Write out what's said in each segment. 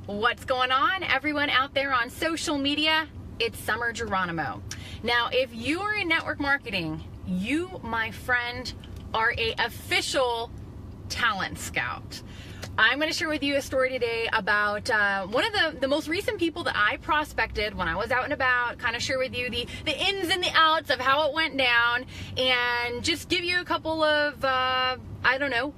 What's going on, everyone out there on social media? It's Summer Jeronimo. Now, if you are in network marketing, you, my friend, are a official talent scout. I'm going to share with you a story today about one of the most recent people that I prospected when I was out and about, kind of share with you the ins and the outs of how it went down, and just give you a couple of,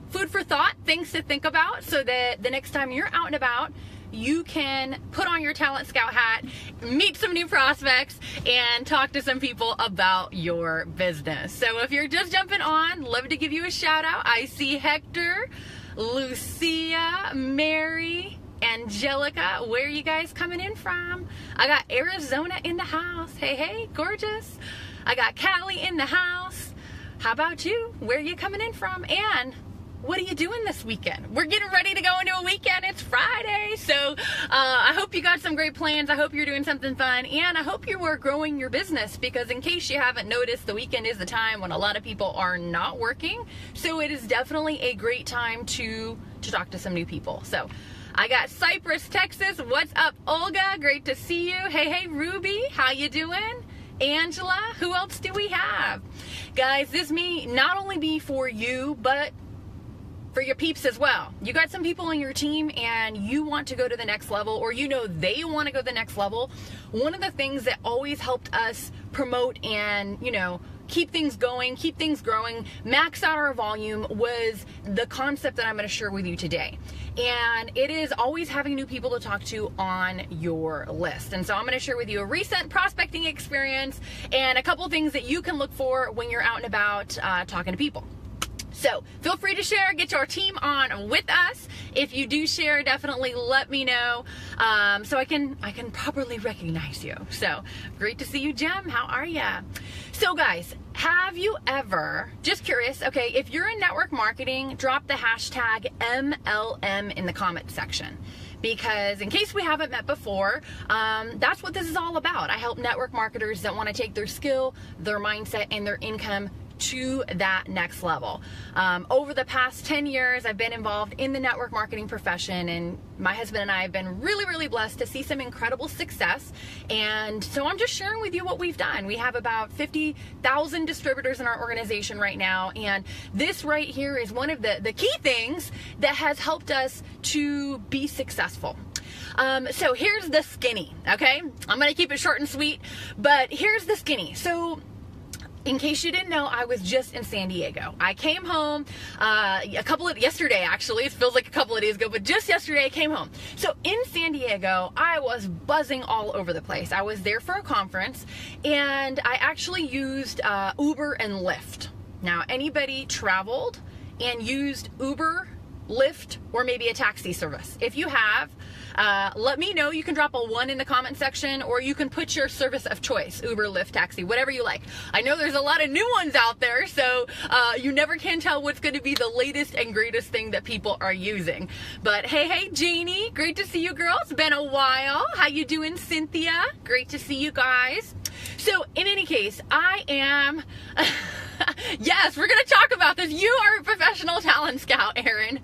food for thought, things to think about, so that the next time you're out and about, you can put on your talent scout hat, meet some new prospects, and talk to some people about your business. So if you're just jumping on, love to give you a shout out. I see Hector, Lucia, Mary, Angelica. Where are you guys coming in from? I got Arizona in the house. Hey, gorgeous. I got Cali in the house. How about you? Where are you coming in from? And what are you doing this weekend? We're getting ready to go into a weekend. It's Friday. So I hope you got some great plans. I hope you're doing something fun. And I hope you are growing your business, because in case you haven't noticed, the weekend is the time when a lot of people are not working. So it is definitely a great time to talk to some new people. So I got Cypress, Texas. What's up, Olga? Great to see you. Hey, Ruby. How you doing? Angela. Who else do we have? Guys, this may not only be for you, but for your peeps as well. You got some people on your team and you want to go to the next level, or you know they want to go to the next level. One of the things that always helped us promote and, keep things going, keep things growing, max out our volume, was the concept that I'm going to share with you today. And it is always having new people to talk to on your list. And so I'm going to share with you a recent prospecting experience and a couple things that you can look for when you're out and about talking to people. So feel free to share, get your team on with us. If you do share, definitely let me know, so I can properly recognize you. So great to see you, Jem. How are ya? So guys, have you ever, just curious, okay, if you're in network marketing, drop the hashtag MLM in the comment section. Because in case we haven't met before, that's what this is all about. I help network marketers that want to take their skill, their mindset, and their income to that next level. Over the past 10 years, I've been involved in the network marketing profession, and my husband and I have been really, really blessed to see some incredible success. And so I'm just sharing with you what we've done. We have about 50,000 distributors in our organization right now, and this right here is one of the key things that has helped us to be successful. So here's the skinny, okay? I'm gonna keep it short and sweet, but here's the skinny. So in case you didn't know, I was just in San Diego. I came home yesterday, actually. It feels like a couple of days ago, but just yesterday I came home. So in San Diego, I was buzzing all over the place. I was there for a conference, and I actually used Uber and Lyft. Now, anybody traveled and used Uber, Lyft, or maybe a taxi service? If you have, let me know. You can drop a 1 in the comment section, or you can put your service of choice, Uber, Lyft, taxi, whatever you like. I know there's a lot of new ones out there, so you never can tell what's going to be the latest and greatest thing that people are using. But hey, Janie, great to see you girls. Been a while. How you doing, Cynthia? Great to see you guys. So in any case, I am... Yes, we're going to talk about this. You are a professional talent scout, Aaron.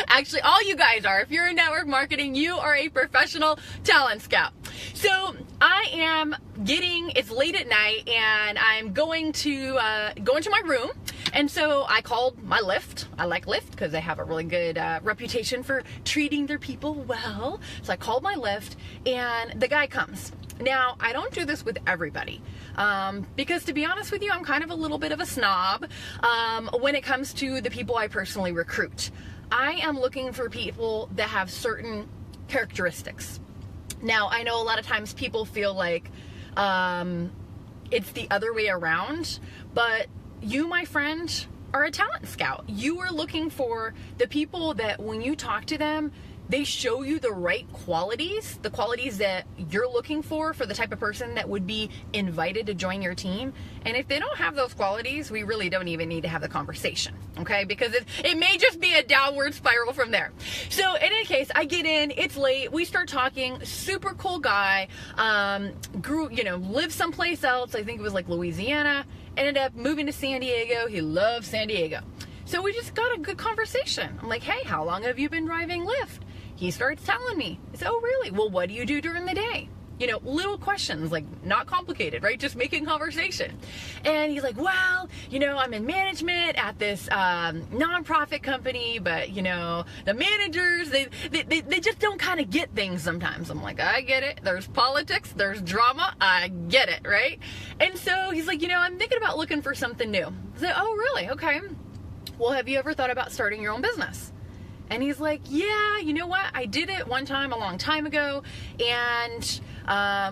Actually, all you guys are. If you're in network marketing, you are a professional talent scout. So I am it's late at night, and I'm going to go into my room. And so I called my Lyft. I like Lyft because they have a really good reputation for treating their people well. So I called my Lyft, and the guy comes. Now, I don't do this with everybody, because to be honest with you, I'm kind of a little bit of a snob when it comes to the people I personally recruit. I am looking for people that have certain characteristics. Now, I know a lot of times people feel like it's the other way around, but you, my friend, are a talent scout. You are looking for the people that when you talk to them, they show you the right qualities, the qualities that you're looking for the type of person that would be invited to join your team. And if they don't have those qualities, we really don't even need to have the conversation, okay? Because it may just be a downward spiral from there. So in any case, I get in, it's late, we start talking, super cool guy, lived someplace else, I think it was like Louisiana, ended up moving to San Diego. He loves San Diego. So we just got a good conversation. I'm like, hey, how long have you been driving Lyft? he starts telling me. I said, oh, really? Well, what do you do during the day? You know, little questions, like not complicated, right? Just making conversation. And he's like, well, you know, I'm in management at this nonprofit company, but you know, the managers, they just don't kind of get things sometimes. I'm like, I get it. There's politics, there's drama. I get it, right? And so he's like, you know, I'm thinking about looking for something new. I said, oh, really? Okay. Well, have you ever thought about starting your own business? And he's like, yeah, you know what? I did it one time a long time ago. And yeah,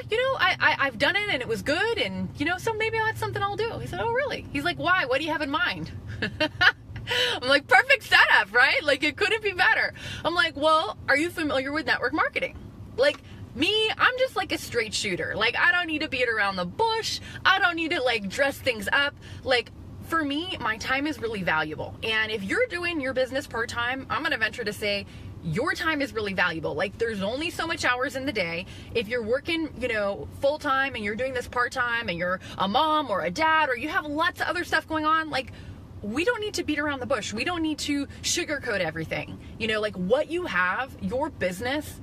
you know, I've done it and it was good. And, you know, so maybe that's something I'll do. He said, oh, really? He's like, why? What do you have in mind? I'm like, perfect setup, right? Like, it couldn't be better. I'm like, well, are you familiar with network marketing? Like, me, I'm just like a straight shooter. Like, I don't need to beat around the bush. I don't need to like dress things up. Like, for me, my time is really valuable. And if you're doing your business part-time, I'm going to venture to say your time is really valuable. Like, there's only so much hours in the day. If you're working, you know, full-time and you're doing this part-time and you're a mom or a dad or you have lots of other stuff going on, like, we don't need to beat around the bush. We don't need to sugarcoat everything. You know, like, what you have, your business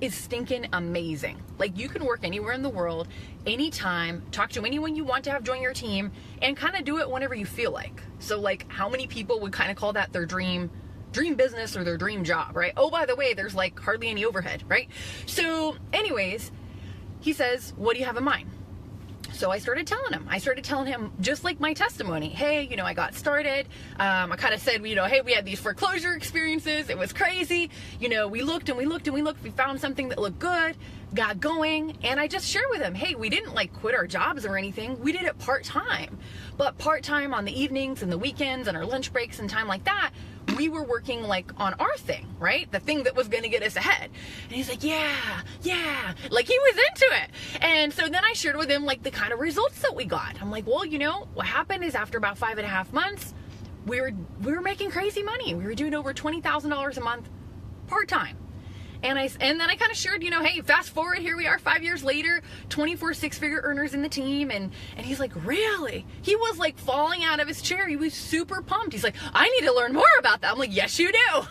is stinking amazing. Like, you can work anywhere in the world, anytime, talk to anyone you want to have join your team, and kind of do it whenever you feel like. So, like, how many people would kind of call that their dream business or their dream job, right? Oh, by the way, there's like hardly any overhead, right? So anyways, he says, what do you have in mind? So I started telling him just like my testimony. Hey, you know, I got started. I kind of said, you know, hey, we had these foreclosure experiences. It was crazy. You know, we looked and we looked and we looked. We found something that looked good, got going. And I just shared with him, hey, we didn't like quit our jobs or anything. We did it part-time. But part-time on the evenings and the weekends and our lunch breaks and time like that, we were working like on our thing, right? The thing that was going to get us ahead. And he's like, yeah. Like, he was into it. And so then I shared with him like the kind of results that we got. I'm like, well, you know, what happened is after about 5.5 months, we were making crazy money. We were doing over $20,000 a month part-time. And then I kind of shared, you know, hey, fast forward, here we are 5 years later, 24 six-figure earners in the team. And he's like, really? He was like falling out of his chair. He was super pumped. He's like, I need to learn more about that. I'm like, yes, you do.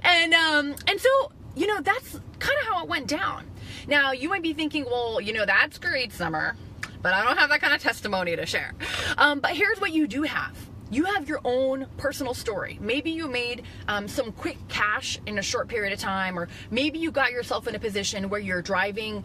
and so, you know, that's kind of how it went down. Now, you might be thinking, well, you know, that's great, Summer, but I don't have that kind of testimony to share. But here's what you do have. You have your own personal story. Maybe you made some quick cash in a short period of time, or maybe you got yourself in a position where you're driving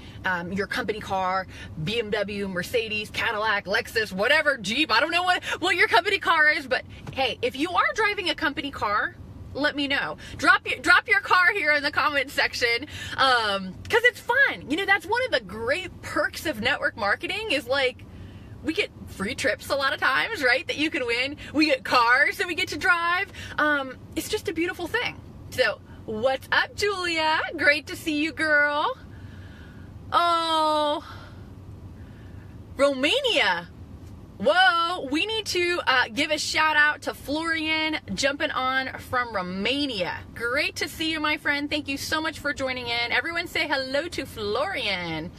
your company car, BMW, Mercedes, Cadillac, Lexus, whatever, Jeep. I don't know what your company car is, but hey, if you are driving a company car, let me know. Drop your car here in the comment section, because it's fun. You know, that's one of the great perks of network marketing is like, we get free trips a lot of times, right? That you can win. We get cars that we get to drive. It's just a beautiful thing. So, what's up, Julia? Great to see you, girl. Oh, Romania. Whoa, we need to give a shout out to Florian jumping on from Romania. Great to see you, my friend. Thank you so much for joining in. Everyone say hello to Florian.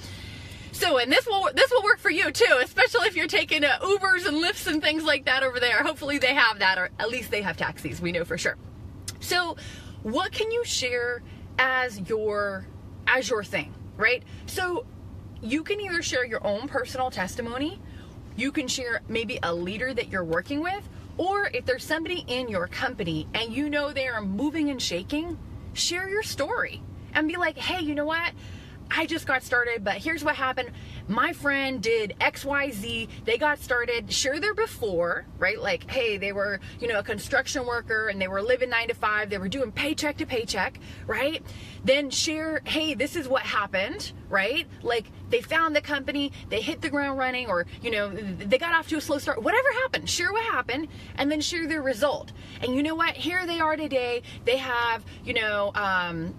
So, and this will work for you too, especially if you're taking Ubers and Lyfts and things like that over there. Hopefully they have that, or at least they have taxis. We know for sure. So, what can you share as your thing, right? So, you can either share your own personal testimony, you can share maybe a leader that you're working with, or if there's somebody in your company and you know they are moving and shaking, share your story and be like, hey, you know what? I just got started, but here's what happened. My friend did XYZ. They got started. Share their before, right? Like, hey, they were, you know, a construction worker and they were living 9 to 5. They were doing paycheck to paycheck, right? Then share, hey, this is what happened, right? Like, they found the company, they hit the ground running, or, you know, they got off to a slow start. Whatever happened, share what happened, and then share their result. And you know what? Here they are today. They have, you know,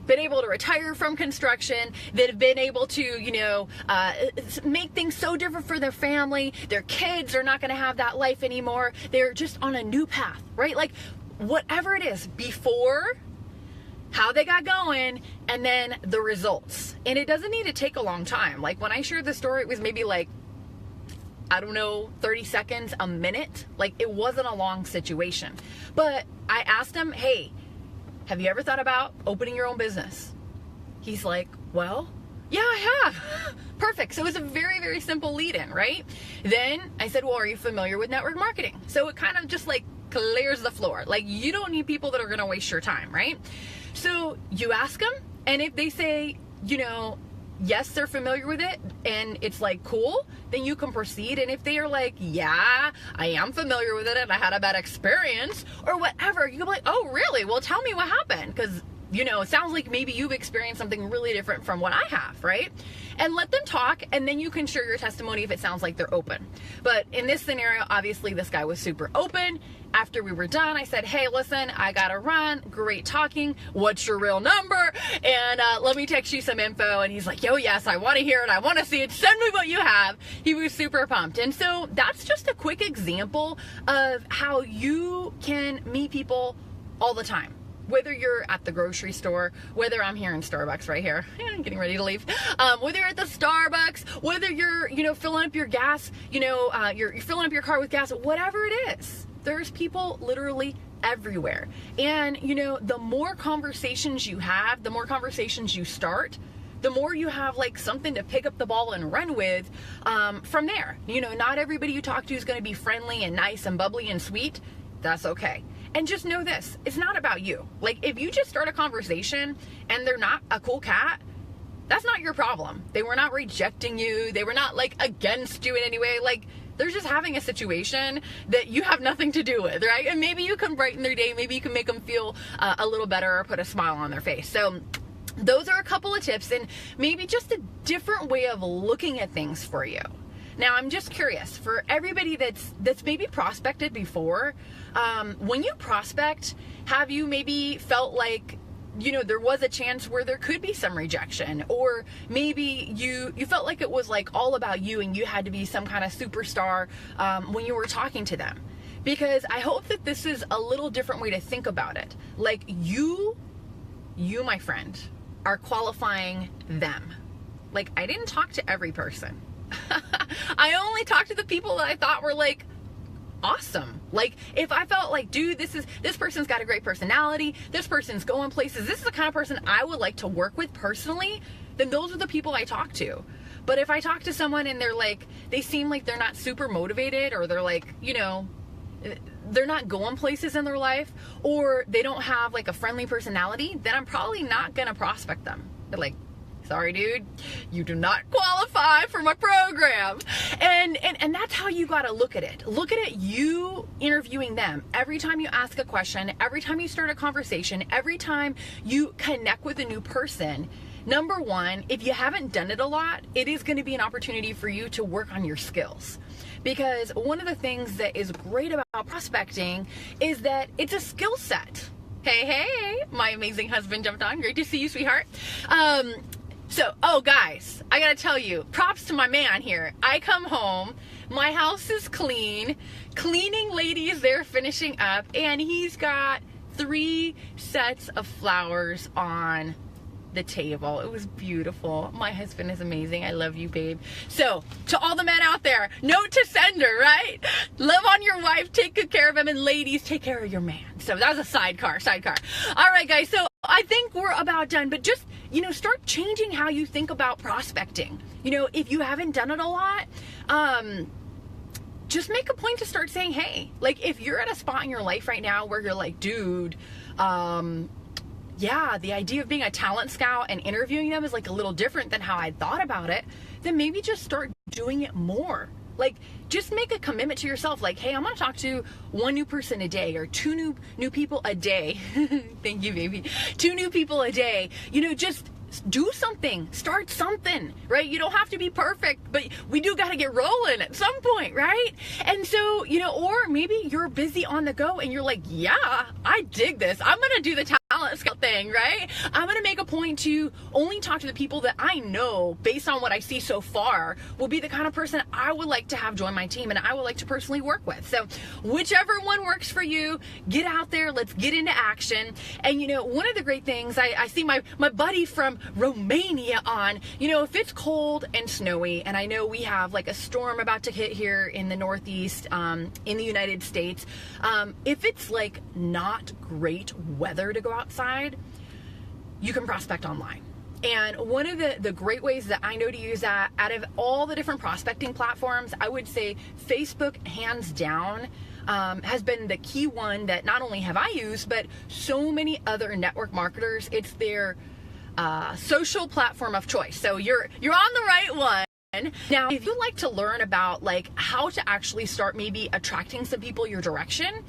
been able to retire from construction. They've been able to, you know, make things so different for their family. Their kids are not going to have that life anymore. They're just on a new path, right? Like, whatever it is, before, how they got going, and then the results. And it doesn't need to take a long time. Like, when I shared the story, it was maybe like, I don't know, 30 seconds, a minute. Like, it wasn't a long situation. But I asked them, hey, have you ever thought about opening your own business? He's like, well, yeah, I have. Perfect. So it's a very, very simple lead-in, right? Then I said, well, are you familiar with network marketing? So it kind of just like clears the floor. Like, you don't need people that are going to waste your time, right? So you ask them, and if they say, yes, they're familiar with it, and it's like, cool, then you can proceed. And if they are like, yeah, I am familiar with it, and I had a bad experience, or whatever, you can be like, oh, really? Well, tell me what happened, because it sounds like maybe you've experienced something really different from what I have, right? And let them talk, and then you can share your testimony if it sounds like they're open. But in this scenario, obviously, this guy was super open. After we were done, I said, hey, listen, I gotta run. Great talking. What's your real number? And let me text you some info. And he's like, yo, yes, I want to hear it. I want to see it. Send me what you have. He was super pumped. And so that's just a quick example of how you can meet people all the time. Whether you're at the grocery store, whether I'm here in Starbucks right here, getting ready to leave, whether you're at the Starbucks, whether you're, filling up your gas, you're filling up your car with gas, whatever it is, there's people literally everywhere. And, the more conversations you have, the more conversations you start, the more you have like something to pick up the ball and run with from there. Not everybody you talk to is going to be friendly and nice and bubbly and sweet. That's okay. And just know this, it's not about you. Like, if you just start a conversation and they're not a cool cat, that's not your problem. They were not rejecting you. They were not like against you in any way. Like, they're just having a situation that you have nothing to do with, right? And maybe you can brighten their day. Maybe you can make them feel a little better or put a smile on their face. So those are a couple of tips, and maybe just a different way of looking at things for you. Now, I'm just curious, for everybody that's maybe prospected before, when you prospect, have you maybe felt like, there was a chance where there could be some rejection, or maybe you felt like it was like all about you and you had to be some kind of superstar when you were talking to them? Because I hope that this is a little different way to think about it. Like, you, my friend, are qualifying them. Like, I didn't talk to every person. I only talked to the people that I thought were like awesome. Like, if I felt like, dude, this person's got a great personality, this person's going places, this is the kind of person I would like to work with personally, then those are the people I talk to. But if I talk to someone and they're like, they seem like they're not super motivated, or they're like, they're not going places in their life, or they don't have like a friendly personality, then I'm probably not gonna prospect them. They're like, sorry, dude, you do not qualify for my program. And that's how you got to look at it. Look at it, you interviewing them. Every time you ask a question, every time you start a conversation, every time you connect with a new person, number one, if you haven't done it a lot, it is going to be an opportunity for you to work on your skills. Because one of the things that is great about prospecting is that it's a skill set. Hey, my amazing husband jumped on. Great to see you, sweetheart. So, guys, I gotta tell you, props to my man here. I come home, my house is clean, cleaning lady is there finishing up, and he's got 3 sets of flowers on the table. It was beautiful. My husband is amazing. I love you, babe. So, to all the men out there, note to sender, right? Love on your wife, take good care of him, and ladies, take care of your man. So that was a sidecar. All right, guys, so I think we're about done, but just, start changing how you think about prospecting. If you haven't done it a lot, just make a point to start saying, hey, like, if you're at a spot in your life right now where you're like, dude, yeah, the idea of being a talent scout and interviewing them is like a little different than how I thought about it, then maybe just start doing it more. Like, just make a commitment to yourself. Like, hey, I'm going to talk to 1 new person a day, or 2 new people a day. Thank you, baby. 2 new people a day. Just do something, start something, right? You don't have to be perfect, but we do got to get rolling at some point, right? And so, or maybe you're busy on the go and you're like, yeah, I dig this. I'm going to do the talent scout thing, right? I'm going to make a point to only talk to the people that I know, based on what I see so far, will be the kind of person I would like to have join my team and I would like to personally work with. So whichever one works for you, get out there, let's get into action. And one of the great things, I see my buddy from Romania on, if it's cold and snowy, and I know we have like a storm about to hit here in the Northeast, in the United States, if it's like not great weather to go outside, outside, you can prospect online. And one of the great ways that I know to use that, out of all the different prospecting platforms, I would say Facebook, hands down, has been the key one that not only have I used, but so many other network marketers, it's their social platform of choice. So you're on the right one. Now, if you'd like to learn about like how to actually start maybe attracting some people your direction,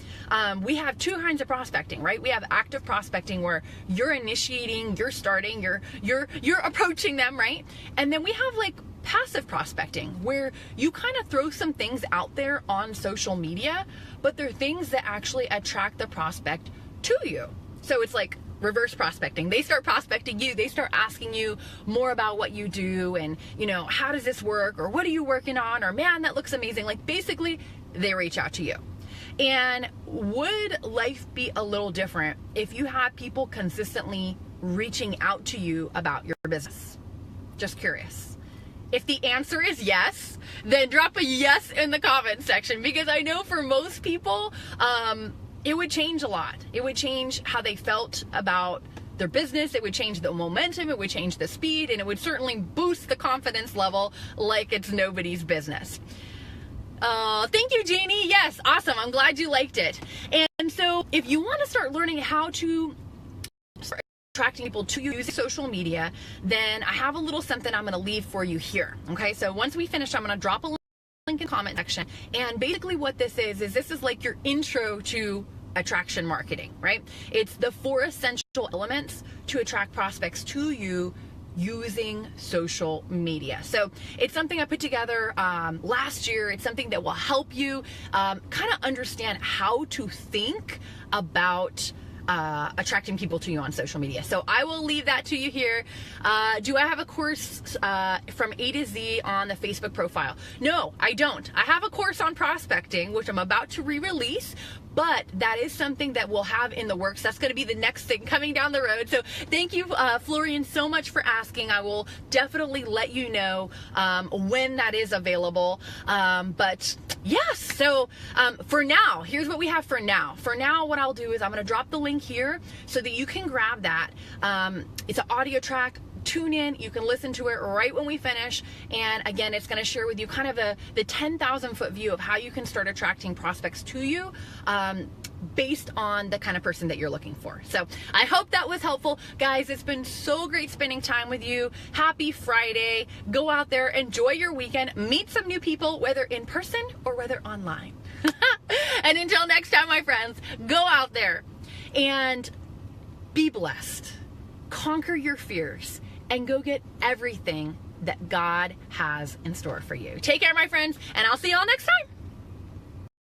we have two kinds of prospecting, right? We have active prospecting where you're initiating, you're starting, you're approaching them, right? And then we have like passive prospecting where you kind of throw some things out there on social media, but they're things that actually attract the prospect to you. So it's like reverse prospecting. They start prospecting you. They start asking you more about what you do and, you know, how does this work? Or what are you working on? Or man, that looks amazing. Like basically they reach out to you. And would life be a little different if you had people consistently reaching out to you about your business? Just curious. If the answer is yes, then drop a yes in the comment section, because I know for most people, it would change a lot. It would change how they felt about their business. It would change the momentum. It would change the speed, and it would certainly boost the confidence level like it's nobody's business. Thank you, Janie. Yes, awesome. I'm glad you liked it. And so if you want to start learning how to start attracting people to you using social media, then I have a little something I'm going to leave for you here. Okay, so once we finish, I'm going to drop a link in the comment section. And basically what this is this is like your intro to attraction marketing, right? It's the 4 essential elements to attract prospects to you using social media. So it's something I put together last year. It's something that will help you kind of understand how to think about attracting people to you on social media. So I will leave that to you here. Do I have a course from A to Z on the Facebook profile? No, I don't. I have a course on prospecting, which I'm about to re-release, but that is something that we'll have in the works. That's going to be the next thing coming down the road. So thank you, Florian, so much for asking. I will definitely let you know when that is available. But yes, so for now, here's what we have for now. For now, what I'll do is I'm going to drop the link here so that you can grab that. It's an audio track. Tune in, you can listen to it right when we finish, and again, it's going to share with you kind of the 10,000 foot view of how you can start attracting prospects to you based on the kind of person that you're looking for. So I hope that was helpful. Guys, it's been so great spending time with you. Happy Friday. Go out there, enjoy your weekend, meet some new people, whether in person or whether online. And until next time, my friends, go out there and be blessed. Conquer your fears and go get everything that God has in store for you. Take care, my friends, and I'll see y'all next time.